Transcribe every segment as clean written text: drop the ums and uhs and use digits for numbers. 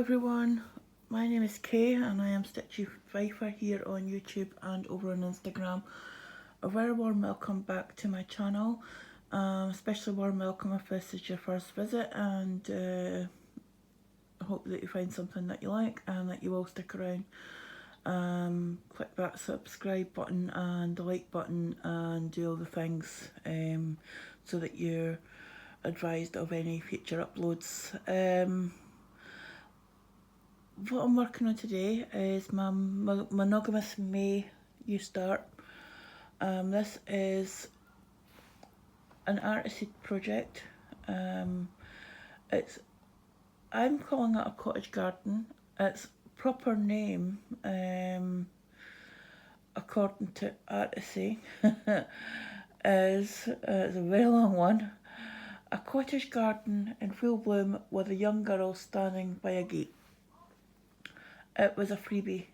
everyone, my name is Kay and I am Stitchy Viper here on YouTube and over on Instagram. A very warm welcome back to my channel, especially warm welcome if this is your first visit, and I hope that you find something that you like and that you will stick around. Click that subscribe button and the like button and do all the things so that you're advised of any future uploads. What I'm working on today is my Monogamous May New Start. This is an Artecy project. I'm calling it A Cottage Garden. Its proper name, according to Artecy, is it's a very long one. A cottage garden in full bloom with a young girl standing by a gate. It was a freebie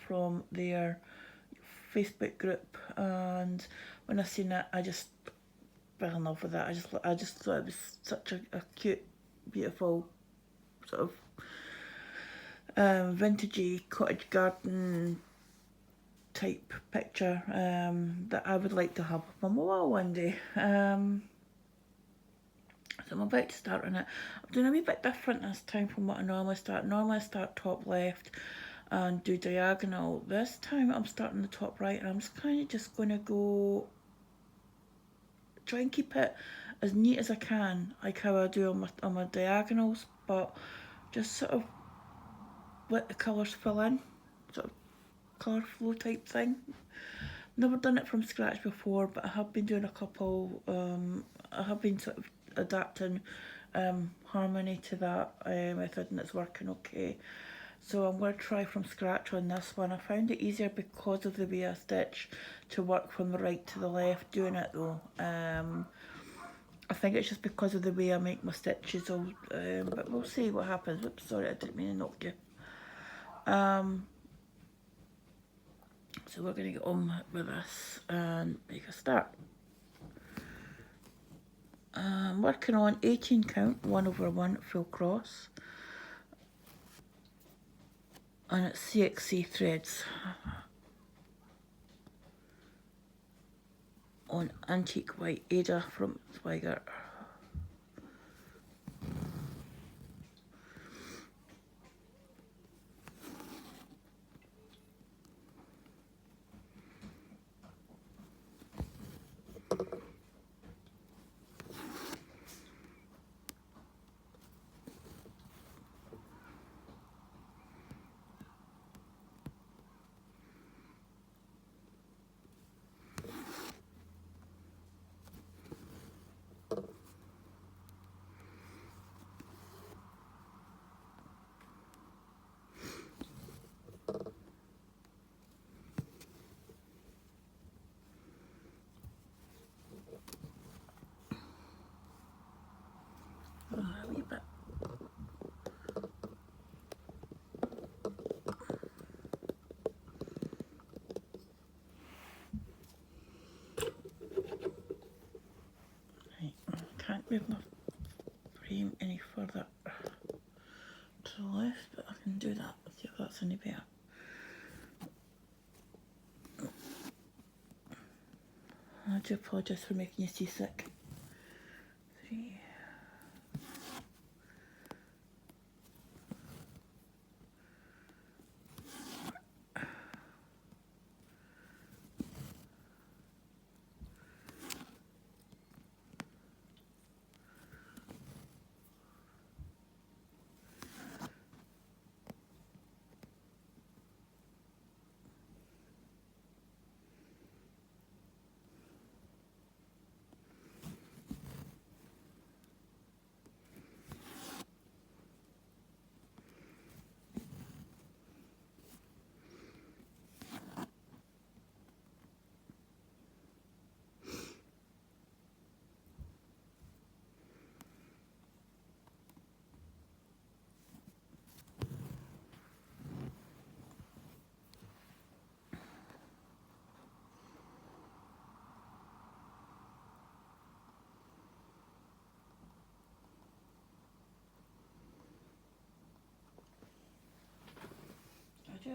from their Facebook group, and when I seen it, I just fell in love with it. I just thought it was such a cute, beautiful sort of vintagey cottage garden type picture that I would like to have on my wall one day. So I'm about to start on it. I'm doing a wee bit different this time from what I normally start. Normally I start top left and do diagonal. This time I'm starting the top right, and I'm just kind of just going to go, try and keep it as neat as I can, like how I do on my diagonals, but just sort of let the colours fill in, sort of colour flow type thing. Never done it from scratch before, but I have been doing a couple, I have been sort of adapting harmony to that method, and it's working okay. So I'm going to try from scratch on this one. I found it easier because of the way I stitch to work from the right to the left doing it though. I think it's just because of the way I make my stitches, but we'll see what happens. Oops, sorry, I didn't mean to knock you. So we're going to get on with this and make a start. I'm working on 18 count 1/1 full cross, and it's CXC threads on antique white Aida from Zweigart. A wee bit. Right, I can't move my frame any further to the left, but I can do that. See if that's any better. I do apologise for making you seasick. 3.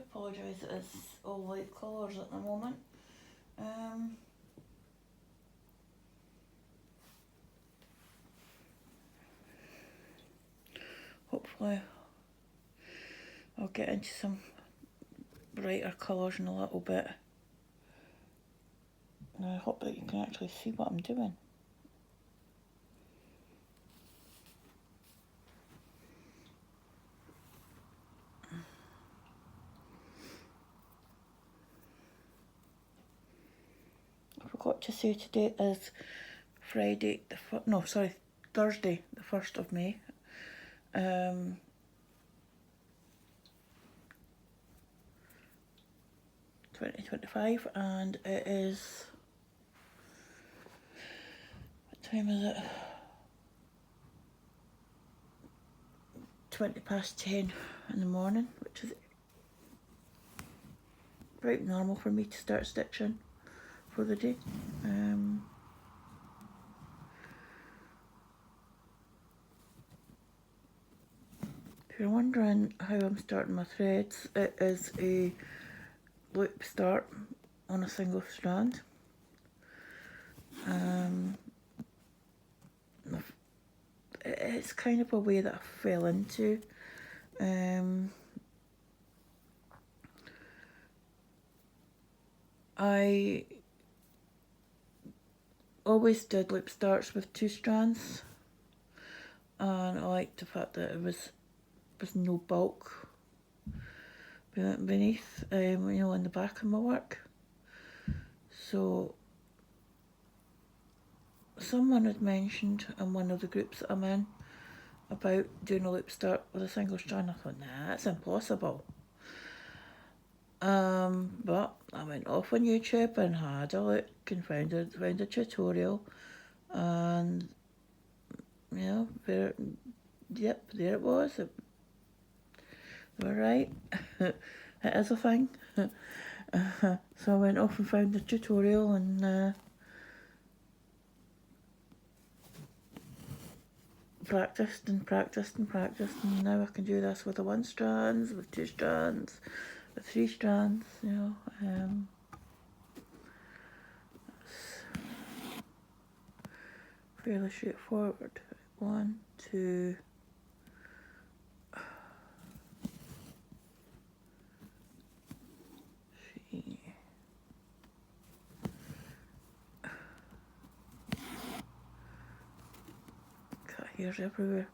apologise, it's all light colours at the moment. Hopefully I'll get into some brighter colours in a little bit. And I hope that you can actually see what I'm doing. I forgot to say today is Thursday, the 1st of May. 2025, and it is, what time is it? 10:20 in the morning, which is quite normal for me to start stitching for the day. If you're wondering how I'm starting my threads, it is a loop start on a single strand. It's kind of a way that I fell into. I always did loop starts with 2 strands, and I liked the fact that it was no bulk beneath, in the back of my work. So someone had mentioned in one of the groups that I'm in about doing a loop start with a single strand. I thought, nah, that's impossible. But I went off on YouTube and had a look and found a tutorial, and there it was. They were right. It is a thing. So I went off and found the tutorial and practiced, and now I can do this with 1 strand, with 2 strands, with 3 strands, it's fairly straightforward. 1, 2, 3. Cat hairs everywhere.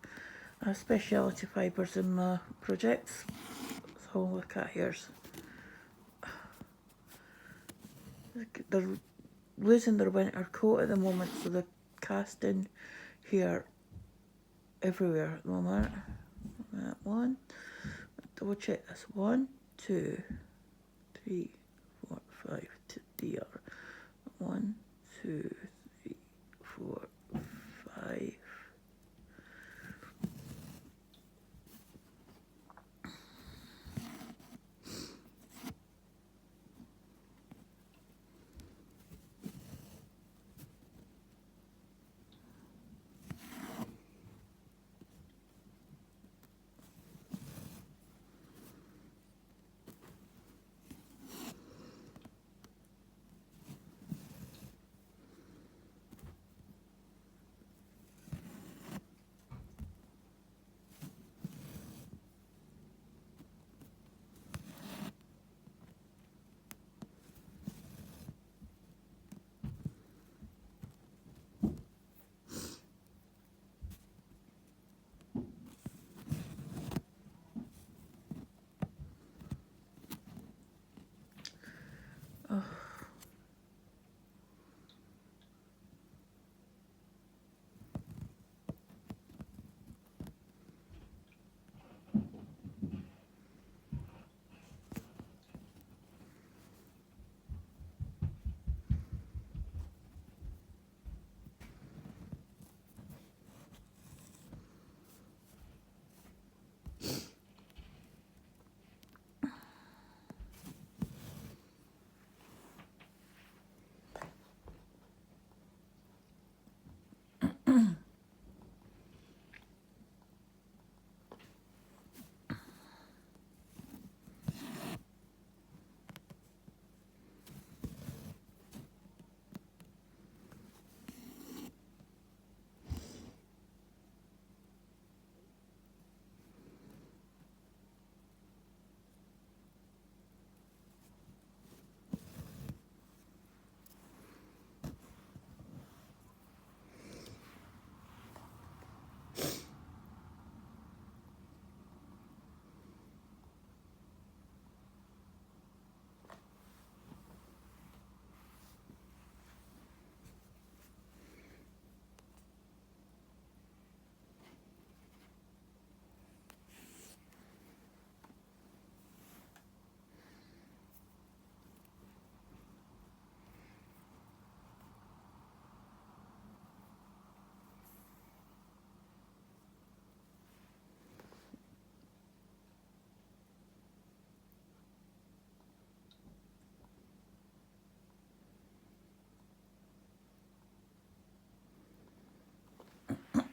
I have speciality fibres in my projects. It's all with cat hairs. They're losing their winter coat at the moment, so they're casting hair everywhere at the moment. That 1. Double check this. 1, 2, 3, 4, 5. There. 1, 2, 3, 4, 5.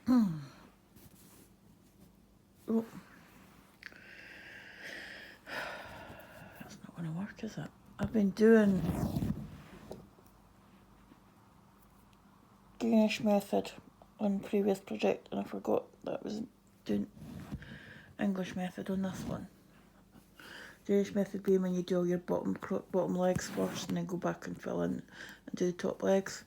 Oh, that's not going to work, is it? I've been doing Danish method on previous project, and I forgot that I was doing English method on this one. Danish method being when you do all your bottom legs first, and then go back and fill in and do the top legs.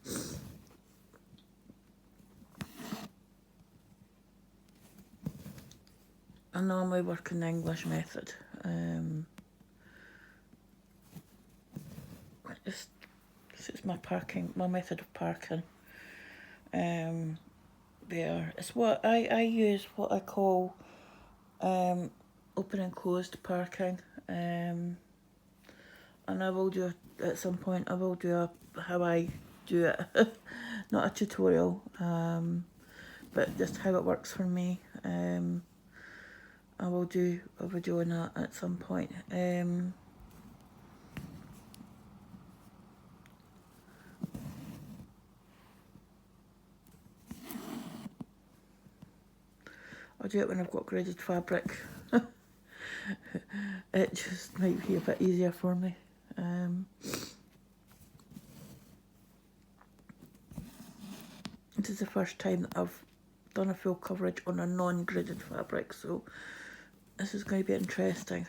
I normally work in the English method. It's my method of parking. There. It's what I use what I call open and closed parking. And I will do at some point. I will do how I do it, not a tutorial, but just how it works for me. I will do a video on that at some point. I'll do it when I've got graded fabric. It just might be a bit easier for me. This is the first time that I've done a full coverage on a non-gridded fabric, so this is going to be interesting.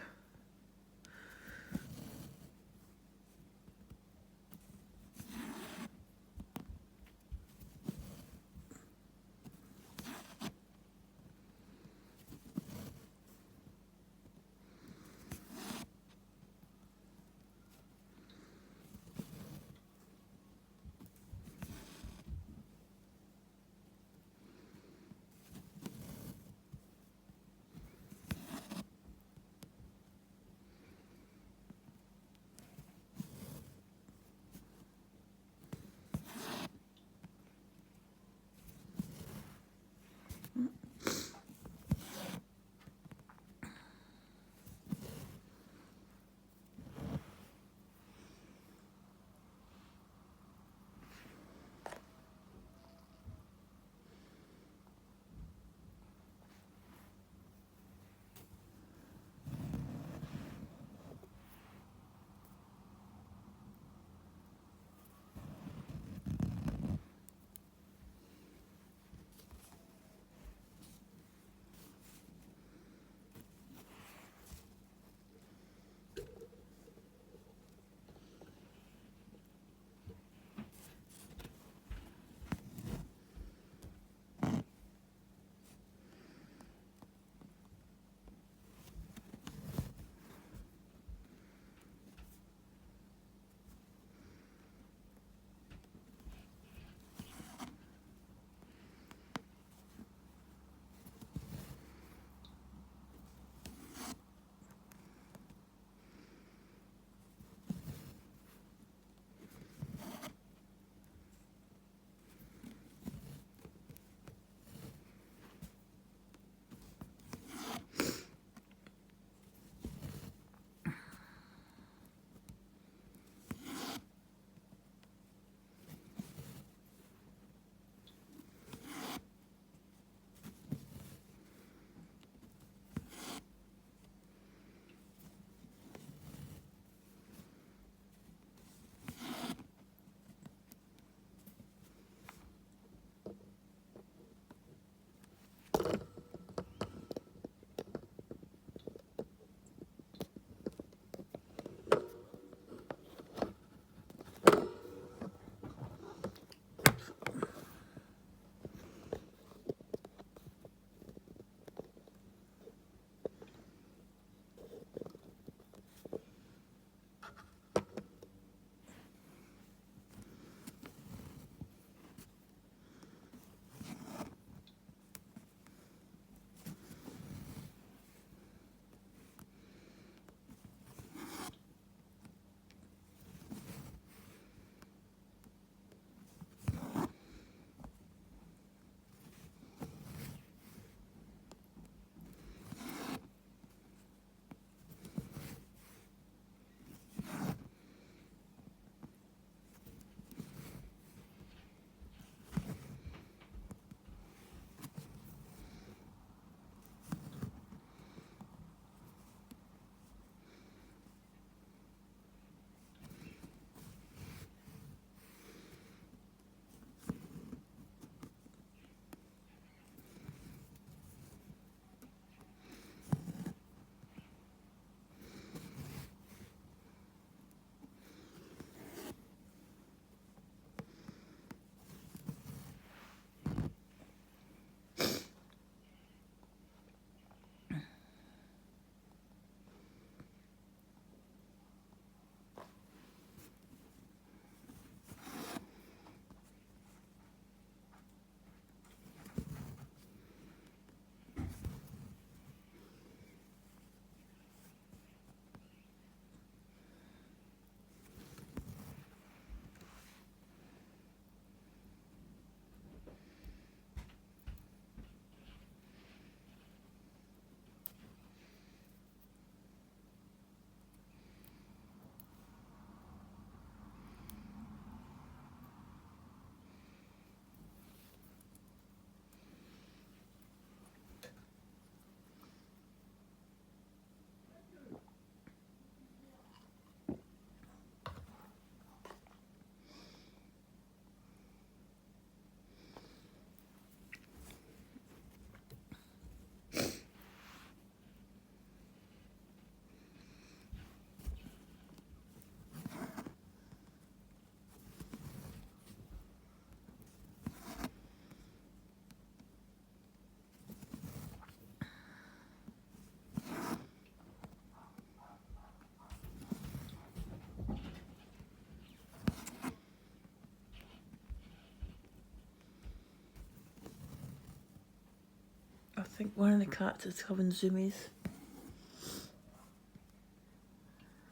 I think one of the cats is having zoomies.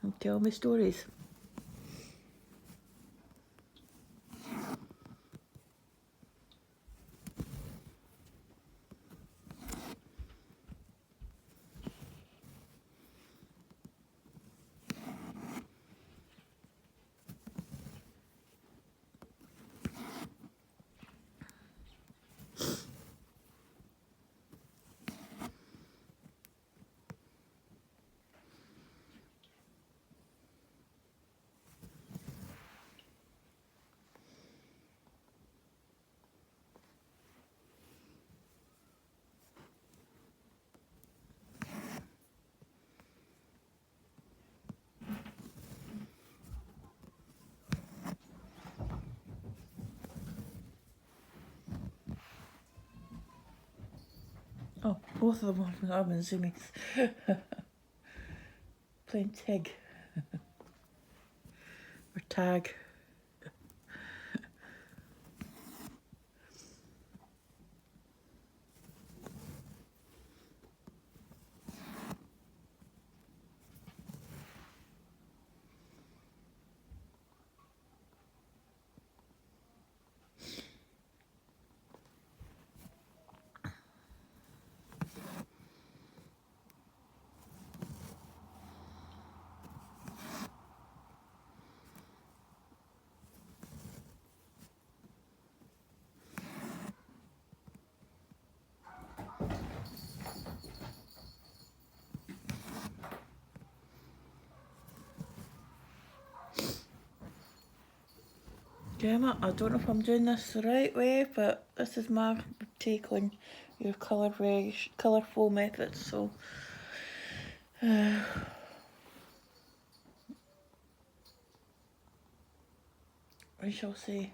And tell me stories. Oh, both of them are having zoomies. Playing tag. Or tag. Gemma, I don't know if I'm doing this the right way, but this is my take on your colourful methods. So, we shall see.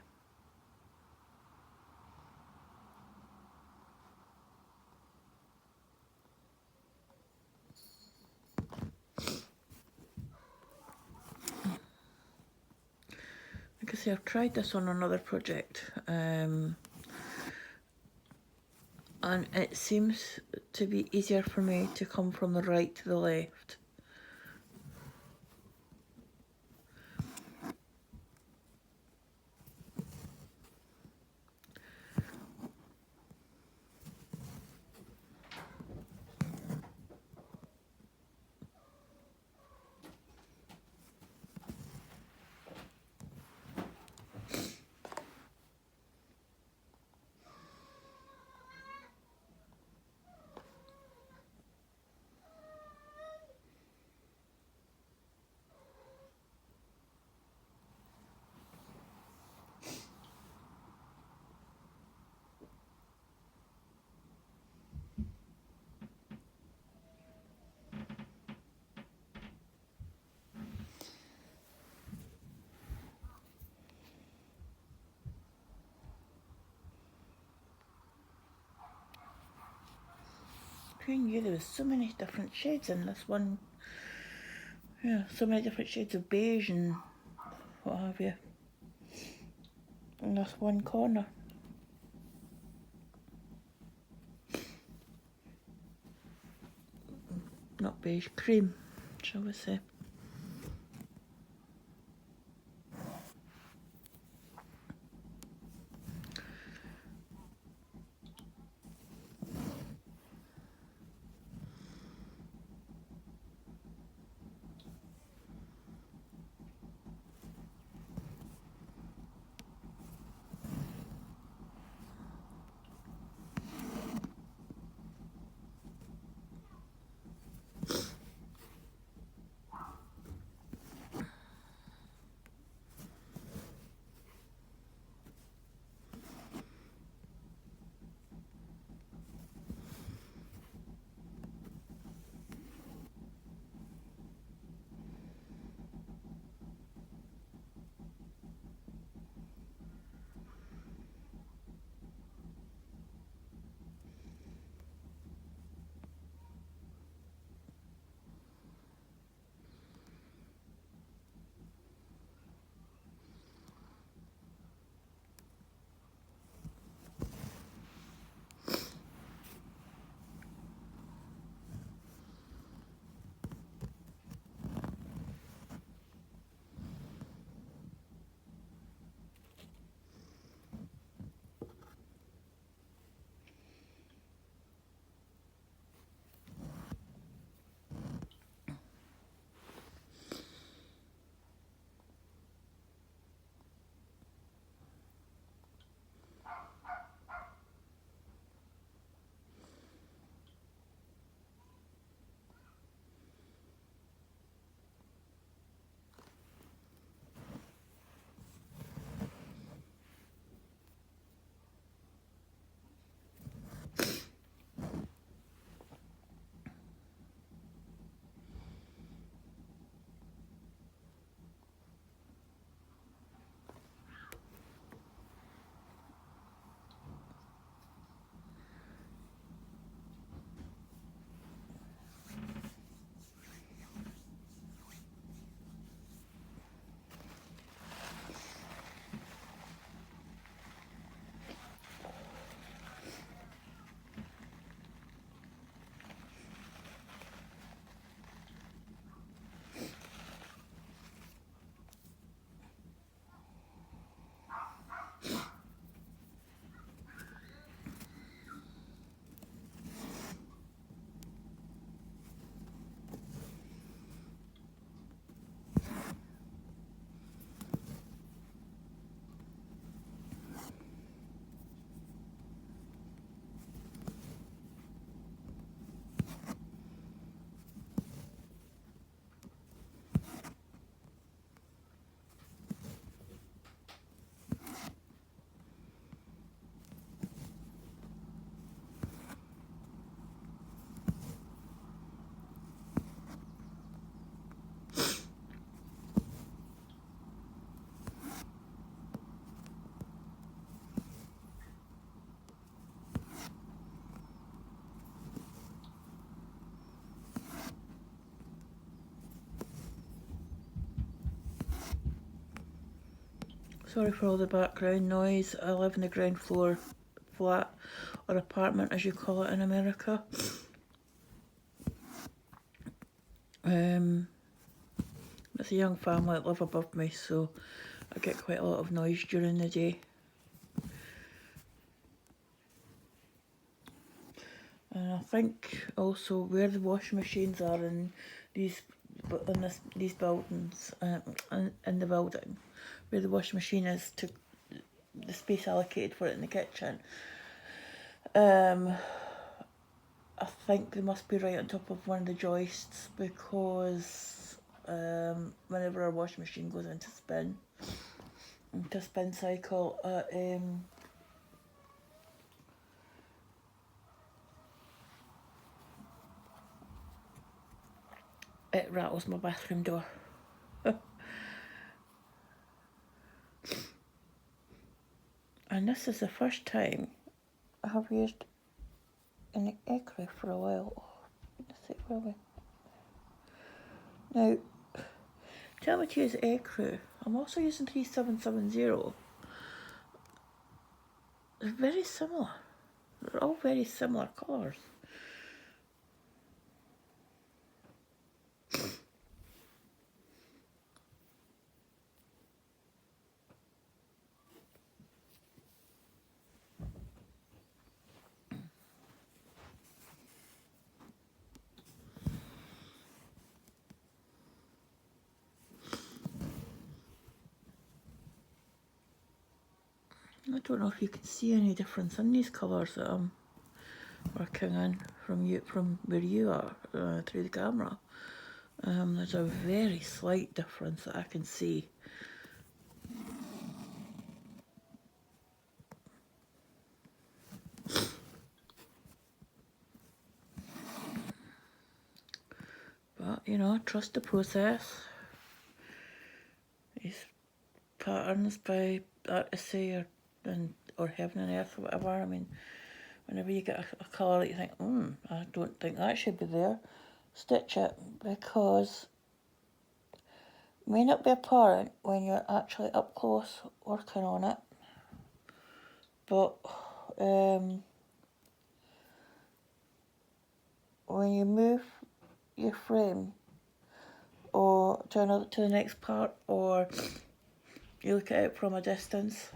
Like I say, I've tried this on another project, and it seems to be easier for me to come from the right to the left. Who knew there was so many different shades in this one? Yeah, so many different shades of beige and what have you in this one corner. Not beige, cream, shall we say. Sorry for all the background noise. I live in the ground floor flat, or apartment as you call it in America. It's a young family that live above me, so I get quite a lot of noise during the day. And I think also where the washing machines are in these buildings, in the building, where the washing machine is, to the space allocated for it in the kitchen. I think they must be right on top of one of the joists, because whenever our washing machine goes into spin cycle, it rattles my bathroom door. And this is the first time I have used an ecru for a while. Now, tell me to use ecru. I'm also using 3770. They're very similar. They're all very similar colours. I don't know if you can see any difference in these colours that I'm working in from where you are through the camera. There's a very slight difference that I can see. But, you know, trust the process. These patterns by Artecy or Heaven and Earth or whatever, I mean, whenever you get a colour that you think, I don't think that should be there, stitch it, because it may not be apparent when you're actually up close working on it, but when you move your frame or to the next part, or you look at it from a distance,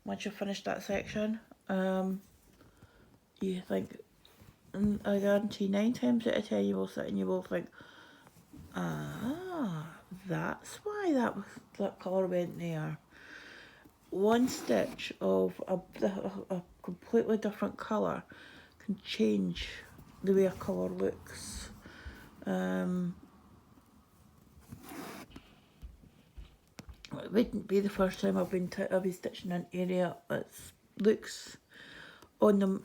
once you've finished that section, you think, I guarantee 9 times out of 10 you will sit and you will think, that's why that colour went there. One stitch of a completely different colour can change the way a colour looks. It wouldn't be the first time I've been stitching an area that looks on the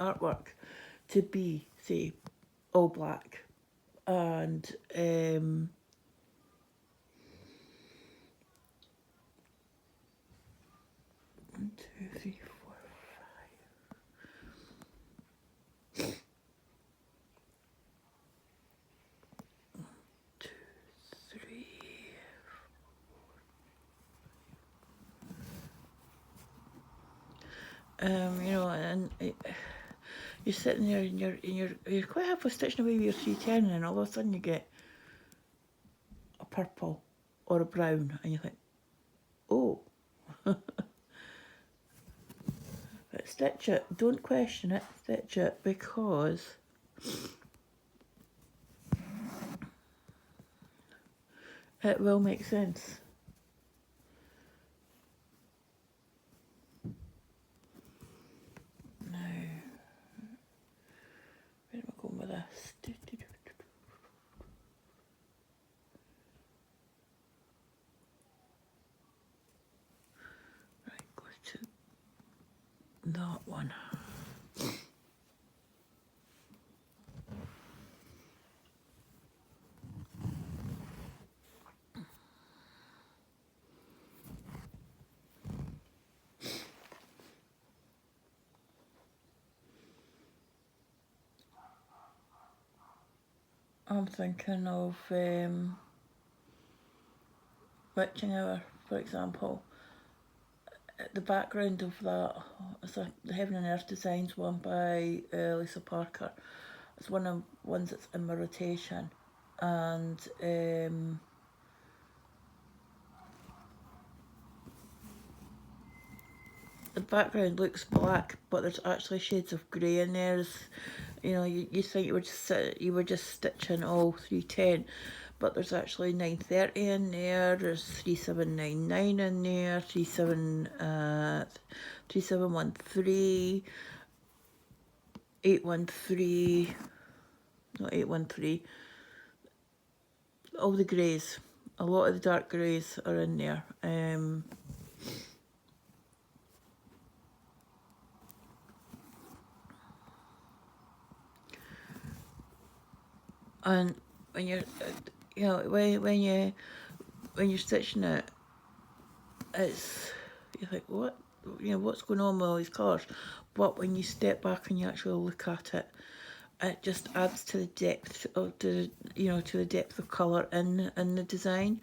artwork to be, say, all black, and 1, 2, 3, 4, 5. 1, 2, 3. And you're sitting there and you're quite happy stitching away with your 310, and all of a sudden you get a purple or a brown, and you think, oh. But stitch it, don't question it, stitch it, because it will make sense. Now, where am I going with this? Right, go to that one. I'm thinking of Witching Hour, for example. The background of that is the Heaven and Earth Designs one by Lisa Parker. It's one of the ones that's in my rotation, and the background looks black, but there's actually shades of grey in there. You think you were just stitching all 310, but there's actually 930 in there. There's 3799 in there. 3713, 813, not 813. All the greys, a lot of the dark greys are in there. And when you're, when you're stitching it, you think, what's going on with all these colours? But when you step back and you actually look at it, it just adds to the depth of to the depth of colour in the design.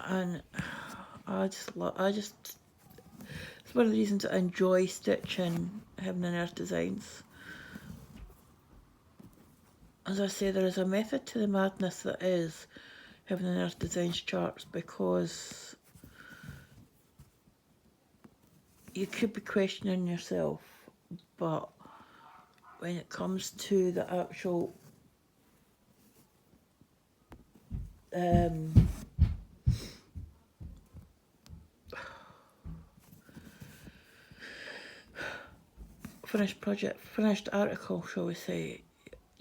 And it's one of the reasons I enjoy stitching Heaven and Earth designs. As I say, there is a method to the madness that is Heaven and Earth Designs charts, because you could be questioning yourself, but when it comes to the actual finished article, shall we say,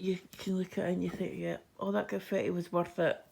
you can look at it and you think, yeah, all that confetti was worth it.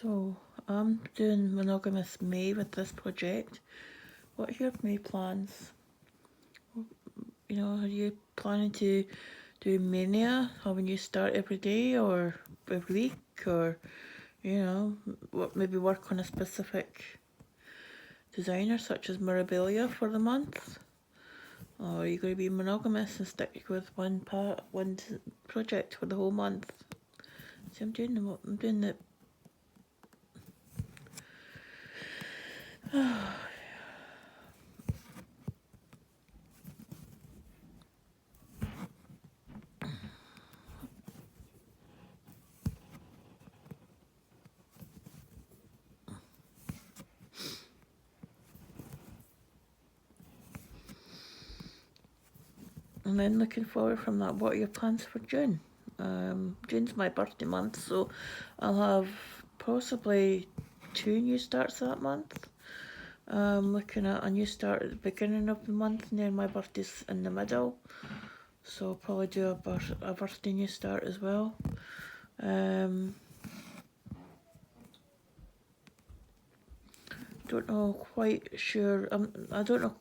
So, I'm doing Monogamous May with this project. What are your May plans? You know, are you planning to do mania, having you start every day or every week, or, you know, maybe work on a specific designer such as Mirabilia for the month? Or are you going to be monogamous and stick with one project for the whole month? See, I'm doing the And then looking forward from that, what are your plans for June? June's my birthday month, so I'll have possibly 2 new starts that month. Looking at a new start at the beginning of the month, and then my birthday's in the middle, so I'll probably do a birthday new start as well. Don't know quite sure. I don't know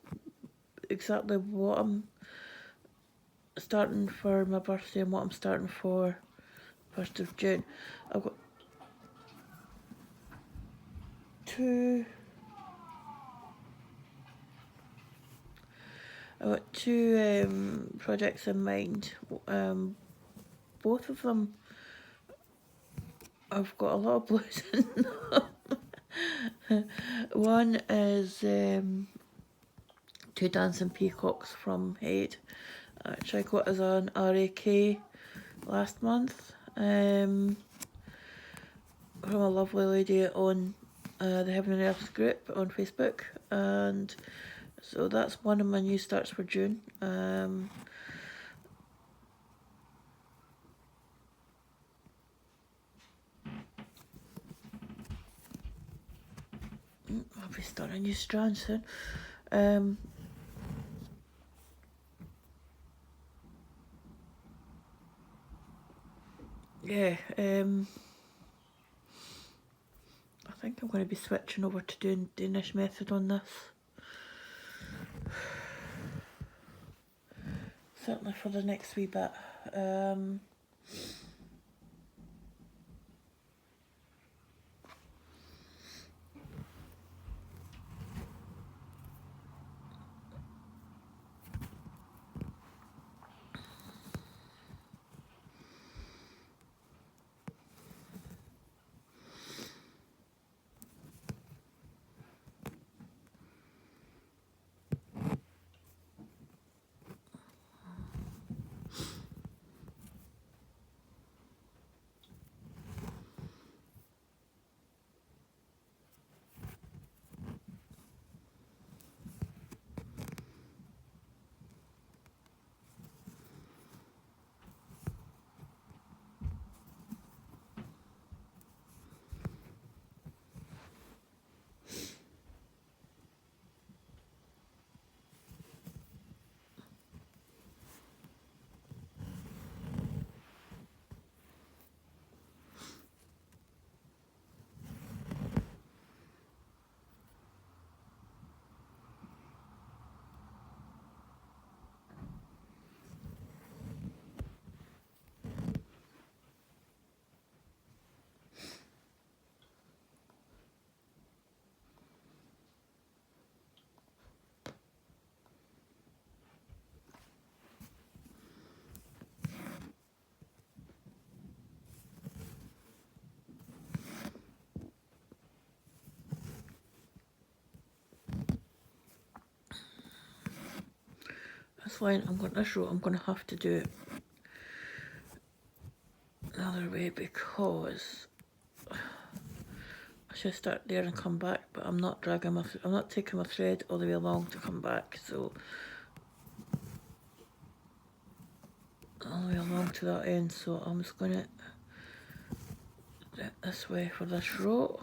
exactly what I'm starting for my birthday and what I'm starting for 1st of June. I've got two projects in mind. Both of them I've got a lot of blues in them. One is Two Dancing Peacocks from Head, which I got as an RAK last month, from a lovely lady on the Heaven and Earth group on Facebook, and so that's one of my new starts for June. I'll be starting a new strand soon. Yeah, I think I'm going to be switching over to doing Danish method on this. Certainly for the next wee bit. This line, this row, I'm going to have to do it another way because I should start there and come back, but I'm not I'm not taking my thread all the way along to come back, so all the way along to that end, so I'm just going to do it this way for this row.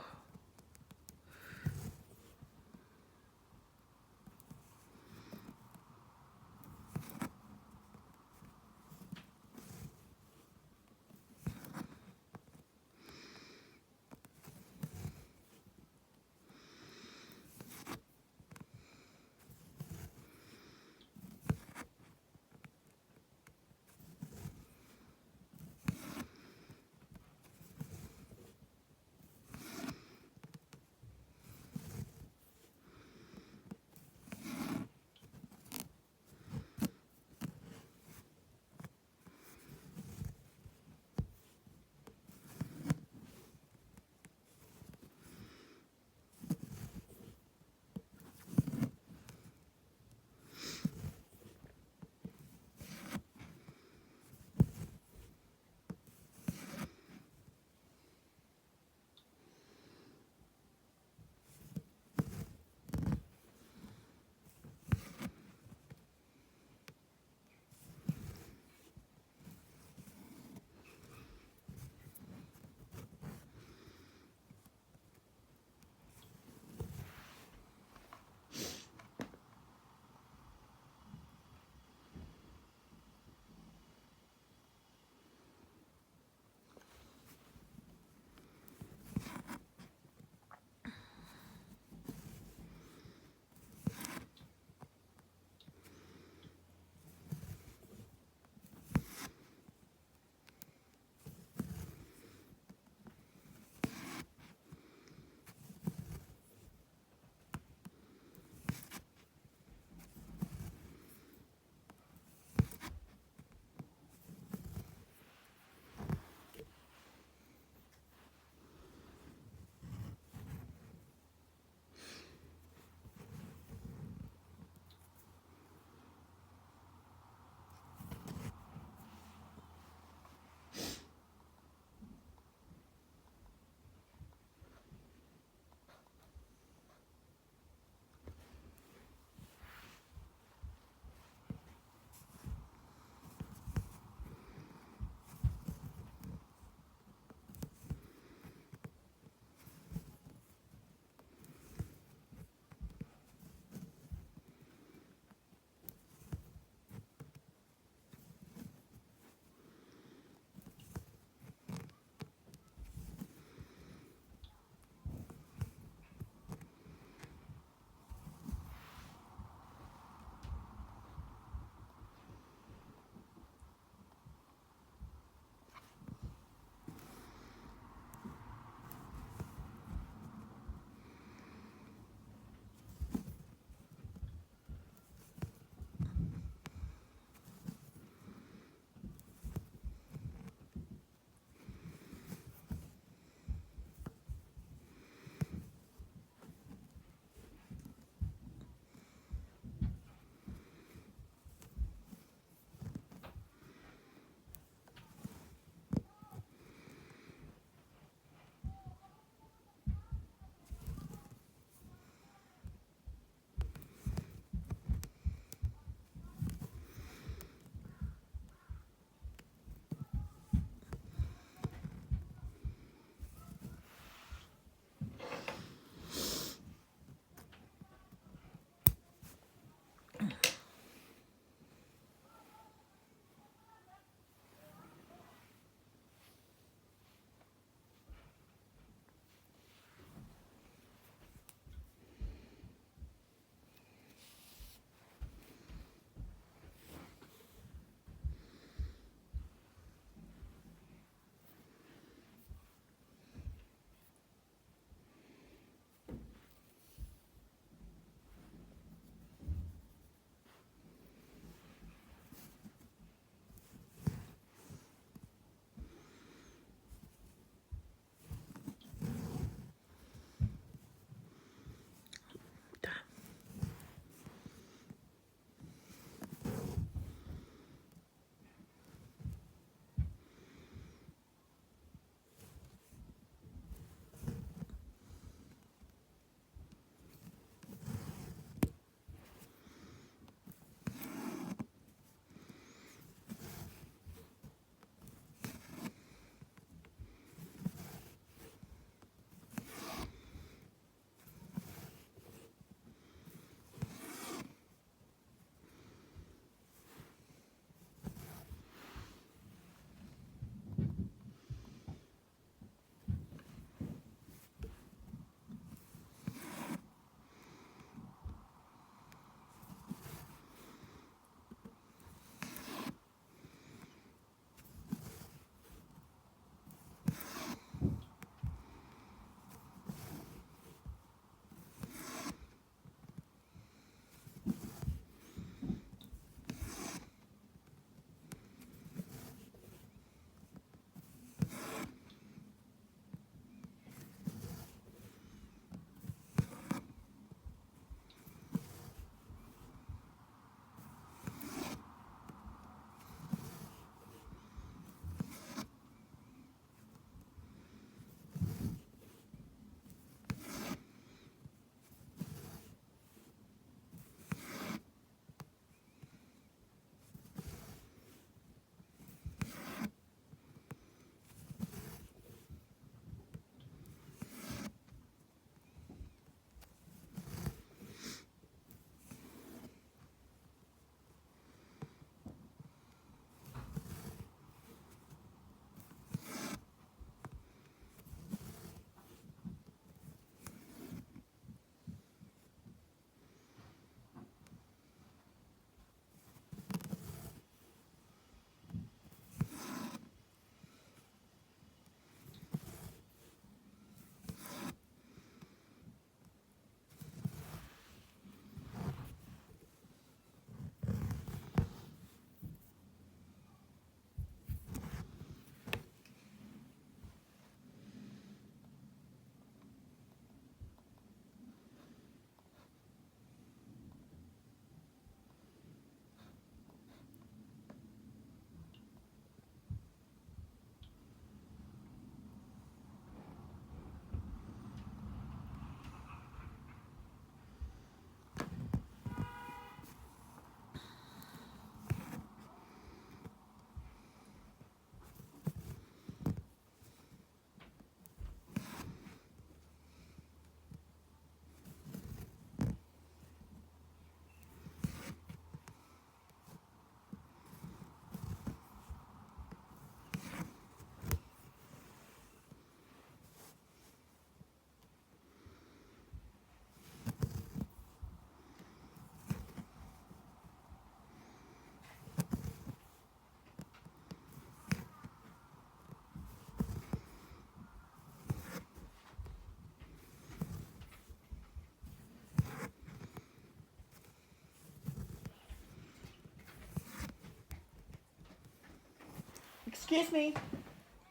Excuse me,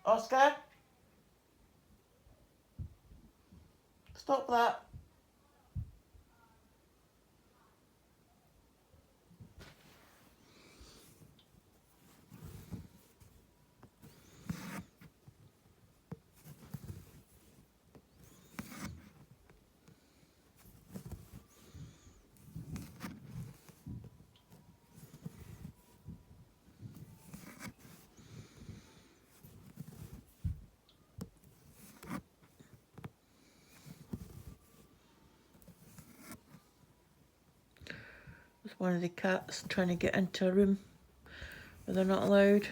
Oscar. Stop that. There's one of the cats trying to get into a room where they're not allowed.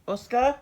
Oscar?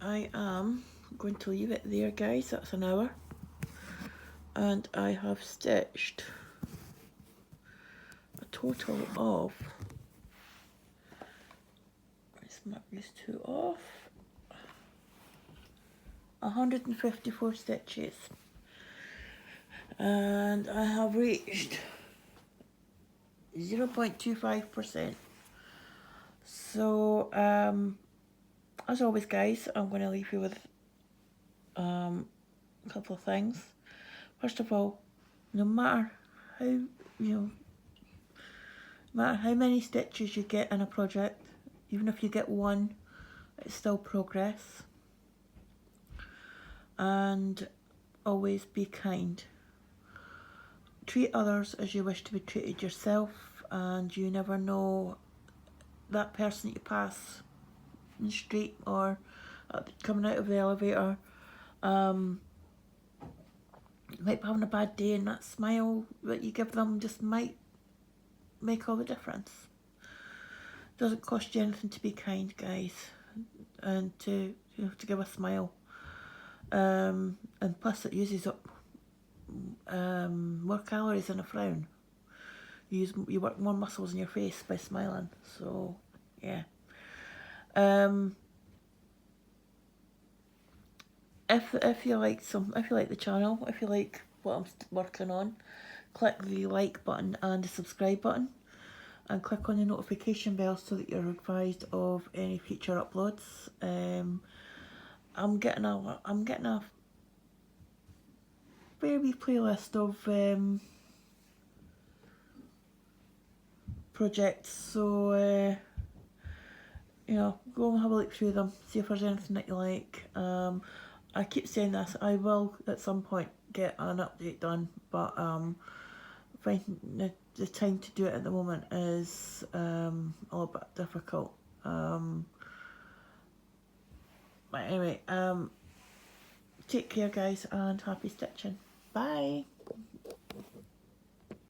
I am going to leave it there, guys. That's an hour. And I have stitched a total of, let's mark these two off, 154 stitches. And I have reached 0.25%. So, as always, guys, I'm going to leave you with a couple of things. First of all, no matter how, no matter how many stitches you get in a project, even if you get one, it's still progress. And always be kind. Treat others as you wish to be treated yourself, and you never know that person that you pass in the street or coming out of the elevator might be having a bad day, and that smile that you give them just might make all the difference. It doesn't cost you anything to be kind, guys, and to give a smile. And plus, it uses up more calories than a frown. You work more muscles in your face by smiling. So yeah. If you like the channel, if you like what I'm working on, click the like button and the subscribe button, and click on the notification bell so that you're advised of any future uploads. I'm getting a fair wee playlist of projects, so go and have a look through them, see if there's anything that you like. I keep saying this, I will at some point get an update done, but finding the time to do it at the moment is a little bit difficult. But anyway, take care, guys, and happy stitching. Bye.